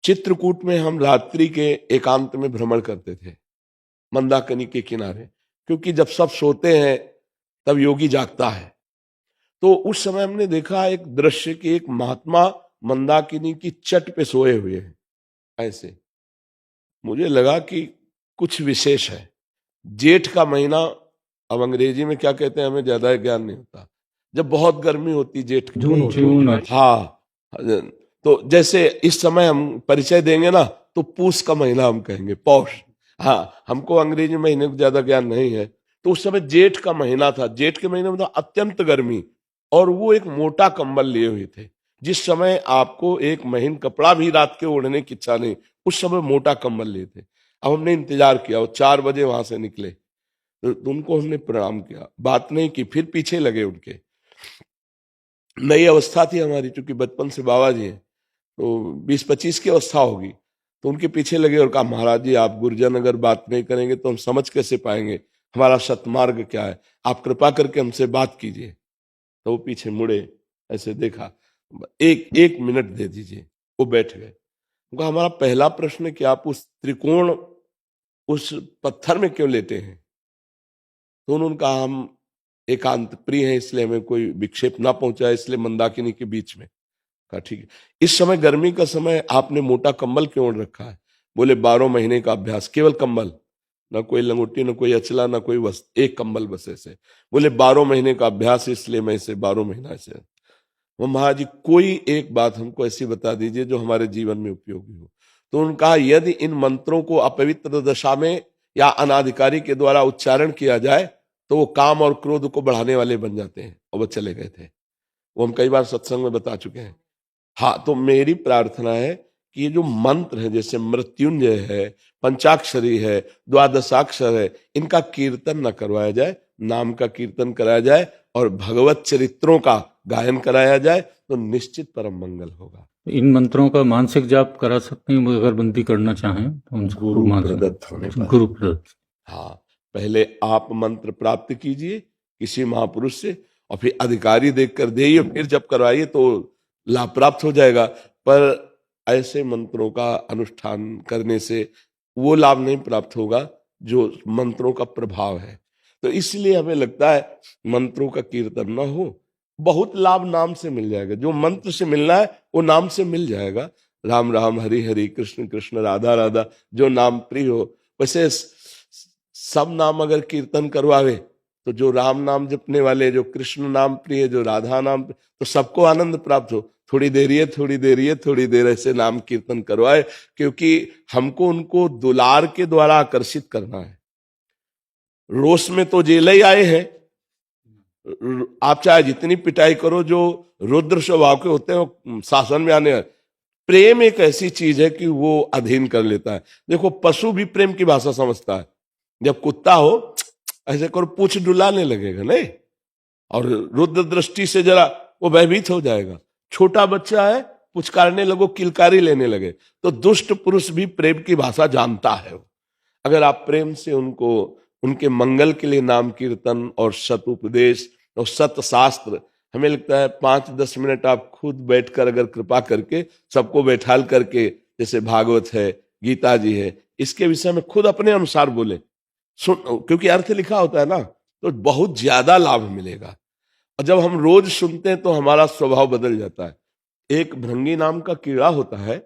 चित्रकूट में हम रात्रि के एकांत में भ्रमण करते थे, मंदाकिनी के किनारे, क्योंकि जब सब सोते हैं तब योगी जागता है। तो उस समय हमने देखा एक दृश्य कि एक महात्मा मंदाकिनी की चट पे सोए हुए हैं ऐसे। मुझे लगा कि कुछ विशेष है। जेठ का महीना, अब अंग्रेजी में क्या कहते हैं हमें ज्यादा ज्ञान नहीं होता, जब बहुत गर्मी होती, जेठ जून। हाँ, तो जैसे इस समय हम परिचय देंगे ना तो पूस का महीना हम कहेंगे, पौष। हाँ, हमको अंग्रेजी महीने को ज्यादा ज्ञान नहीं है। तो उस समय जेठ का महीना था। जेठ के महीने में तो अत्यंत गर्मी, और वो एक मोटा कंबल लिए हुए थे। जिस समय आपको एक महीन कपड़ा भी रात के ओढ़ने की इच्छा नहीं, उस समय मोटा कंबल लिए थे। अब हमने इंतजार किया, वो 4 बजे वहां से निकले, तो उनको हमने प्रणाम किया, बात नहीं की, फिर पीछे लगे उनके। नई अवस्था थी हमारी, चूंकि बचपन से बाबा जी हैं, तो 20-25 की अवस्था होगी। तो उनके पीछे लगे और कहा, महाराज जी आप गुरुजन अगर बात नहीं करेंगे तो हम समझ कैसे पाएंगे हमारा सतमार्ग क्या है, आप कृपा करके हमसे बात कीजिए। तो वो पीछे मुड़े, ऐसे देखा, एक मिनट दे दीजिए। वो बैठ गए। उनका हमारा पहला प्रश्न है कि आप उस त्रिकोण, उस पत्थर में क्यों लेटे हैं? तो उन्होंने कहा, हम एकांत प्रिय हैं, इसलिए हमें कोई विक्षेप ना पहुंचाए, इसलिए मंदाकिनी के बीच में। कहा ठीक है। इस समय गर्मी का समय, आपने मोटा कंबल क्यों ओढ़ रखा है? बोले 12 महीने का अभ्यास, केवल कंबल, ना कोई लंगोटी, ना कोई अचला, ना कोई वस्त्र, एक कंबल बस ऐसे। बोले 12 महीने का अभ्यास, इसलिए मैं इसे 12 महीना ऐसे। वो महाराज जी कोई एक बात हमको ऐसी बता दीजिए जो हमारे जीवन में उपयोगी हो। तो उन्होंने कहा, यदि इन मंत्रों को अपवित्र दशा में या अनाधिकारी के द्वारा उच्चारण किया जाए तो वो काम और क्रोध को बढ़ाने वाले बन जाते हैं। और वो चले गए थे। वो हम कई बार सत्संग में बता चुके हैं। हाँ, तो मेरी प्रार्थना है कि ये जो मंत्र है, जैसे मृत्युंजय है, पंचाक्षरी है, द्वादशाक्षर है, इनका कीर्तन न करवाया जाए, नाम का कीर्तन कराया जाए और भगवत चरित्रों का गायन कराया जाए, तो निश्चित परम मंगल होगा। इन मंत्रों का मानसिक जाप करा सकते हैं अगर बंदी करना चाहें तो उनको गुरु प्रदत्त होने पर। गुरु प्रदत्त। हाँ, पहले आप मंत्र प्राप्त कीजिए किसी महापुरुष से, और फिर अधिकारी देखकर देइए, फिर जब करवाइए तो लाभ प्राप्त हो जाएगा। पर ऐसे मंत्रों का अनुष्ठान करने से वो लाभ नहीं प्राप्त होगा जो मंत्रों का प्रभाव है। तो इसलिए हमें लगता है मंत्रों का कीर्तन न हो, बहुत लाभ नाम से मिल जाएगा। जो मंत्र से मिलना है वो नाम से मिल जाएगा। राम राम, हरि हरि, कृष्ण कृष्ण, राधा राधा, जो नाम प्रिय हो। वैसे सब नाम अगर कीर्तन करवावे तो जो राम नाम जपने वाले, जो कृष्ण नाम प्रिय, जो राधा नाम, तो सबको आनंद प्राप्त हो। थोड़ी देर थोड़ी देर थोड़ी देर ऐसे नाम कीर्तन करवाए, क्योंकि हमको उनको दुलार के द्वारा आकर्षित करना है। रोष में तो जेल ही आए हैं। आप चाहे जितनी पिटाई करो, जो रुद्र स्वभाव के होते हैं वो शासन में आने। प्रेम एक ऐसी चीज है कि वो अधीन कर लेता है। देखो, पशु भी प्रेम की भाषा समझता है। जब कुत्ता हो ऐसे करो, पूछ डुलाने लगेगा नहीं, और रुद्र दृष्टि से जरा वो भयभीत हो जाएगा। छोटा बच्चा है, पुचकारने लगो, किलकारी लेने लगे, तो दुष्ट पुरुष भी प्रेम की भाषा जानता है। अगर आप प्रेम से उनको, उनके मंगल के लिए नाम कीर्तन और सत उपदेश और सत शास्त्र, हमें लगता है 5-10 मिनट आप खुद बैठकर अगर कृपा करके सबको बैठाल करके, जैसे भागवत है, गीता जी है, इसके विषय में खुद अपने अनुसार बोले, सुन, क्योंकि अर्थ लिखा होता है ना, तो बहुत ज्यादा लाभ मिलेगा। और जब हम रोज सुनते हैं तो हमारा स्वभाव बदल जाता है। एक भृंगी नाम का कीड़ा होता है,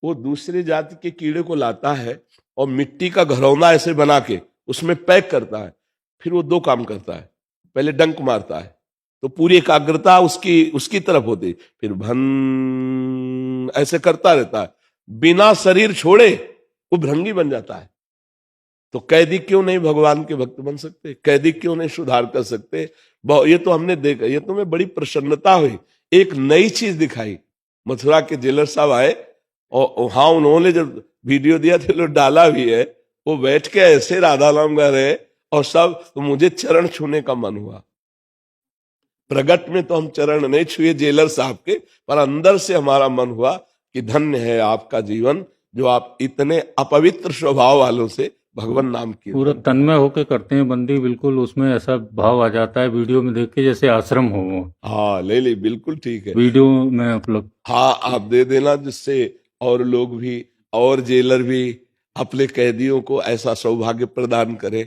वो दूसरे जाति के कीड़े को लाता है और मिट्टी का घरौंदा ऐसे बना के उसमें पैक करता है। फिर वो 2 काम करता है। पहले डंक मारता है तो पूरी एकाग्रता उसकी तरफ होती, फिर भन ऐसे करता रहता है, बिना शरीर छोड़े वो भृंगी बन जाता है। तो कैदी क्यों नहीं भगवान के भक्त बन सकते? कैदी क्यों नहीं सुधार कर सकते? ये तो हमने देखा, ये तो हमें बड़ी प्रसन्नता हुई। एक नई चीज दिखाई। मथुरा के जेलर साहब आए और हाँ, उन्होंने जब वीडियो दिया था, लोग डाला भी है, वो बैठ के ऐसे राधा नाम गा रहे और सब, तो मुझे चरण छूने का मन हुआ। प्रगट में तो हम चरण नहीं छुए जेलर साहब के, पर अंदर से हमारा मन हुआ कि धन्य है आपका जीवन, जो आप इतने अपवित्र स्वभाव वालों से भगवान नाम की पूरा तन्मय होके करते हैं बंदी, बिल्कुल उसमें ऐसा भाव आ जाता है वीडियो में देख के जैसे आश्रम हो वो। हाँ, ले बिल्कुल ठीक है, वीडियो में उपलब्ध। हाँ, आप दे देना, जिससे और लोग भी और जेलर भी अपने कैदियों को ऐसा सौभाग्य प्रदान करें